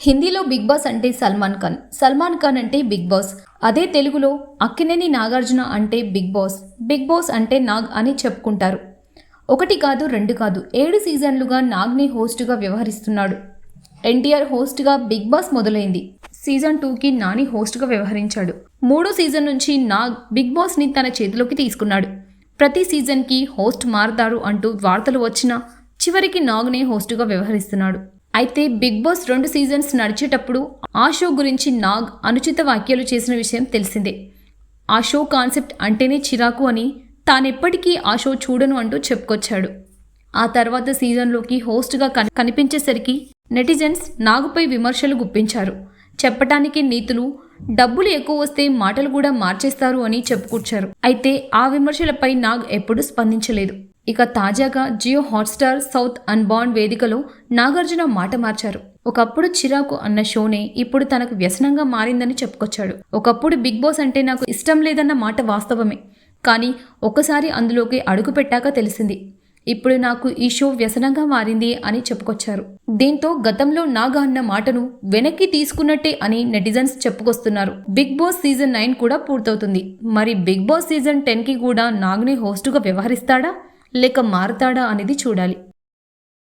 హిందీలో big boss అంటే సల్మాన్ ఖాన్ అంటే బిగ్ బాస్. అదే తెలుగులో అక్కినేని నాగార్జున అంటే బిగ్ బాస్ అంటే నాగ్ అని చెప్పుకుంటారు. ఒకటి కాదు రెండు కాదు 7 సీజన్లుగా నాగ్ని హోస్టుగా వ్యవహరిస్తున్నాడు. ఎన్టీఆర్ హోస్ట్గా బిగ్ బాస్ మొదలైంది. సీజన్ 2కి నాని హోస్ట్గా వ్యవహరించాడు. 3వ సీజన్ నుంచి నాగ్ బిగ్ బాస్ని తన చేతిలోకి తీసుకున్నాడు. ప్రతి సీజన్కి హోస్ట్ మారతారు అంటూ వార్తలు వచ్చినా చివరికి నాగ్నే హోస్టుగా వ్యవహరిస్తున్నాడు. అయితే బిగ్ బాస్ 2 సీజన్స్ నడిచేటప్పుడు ఆ షో గురించి నాగ్ అనుచిత వ్యాఖ్యలు చేసిన విషయం తెలిసిందే. ఆ షో కాన్సెప్ట్ అంటేనే చిరాకు అని, తానెప్పటికీ ఆ షో చూడను అంటూ చెప్పుకొచ్చాడు. ఆ తర్వాత సీజన్లోకి హోస్ట్గా కనిపించేసరికి నెటిజన్స్ నాగుపై విమర్శలు గుప్పించారు. చెప్పటానికి నీతులు, డబ్బులు ఎక్కువ వస్తే మాటలు కూడా మార్చేస్తారు అని చెప్పుకొచ్చారు. అయితే ఆ విమర్శలపై నాగ్ ఎప్పుడూ స్పందించలేదు. ఇక తాజాగా జియో హాట్స్టార్ సౌత్ అన్బాండ్ వేదికలో నాగార్జున మాట మార్చారు. ఒకప్పుడు చిరాకు అన్న షోనే ఇప్పుడు తనకు వ్యసనంగా మారిందని చెప్పుకొచ్చాడు. ఒకప్పుడు బిగ్ బాస్ అంటే నాకు ఇష్టం లేదన్న మాట వాస్తవమే, కానీ ఒక్కసారి అందులోకి అడుగు పెట్టాక తెలిసింది. ఇప్పుడు నాకు ఈ షో వ్యసనంగా మారింది అని చెప్పుకొచ్చారు. దీంతో గతంలో నాగా అన్న మాటను వెనక్కి తీసుకున్నట్టే అని నెటిజన్స్ చెప్పుకొస్తున్నారు. బిగ్ బాస్ సీజన్ 9 కూడా పూర్తవుతుంది. మరి బిగ్ బాస్ సీజన్ 10కి కూడా నాగ్ని హోస్టుగా వ్యవహరిస్తాడా లేక మారతాడా అనేది చూడాలి.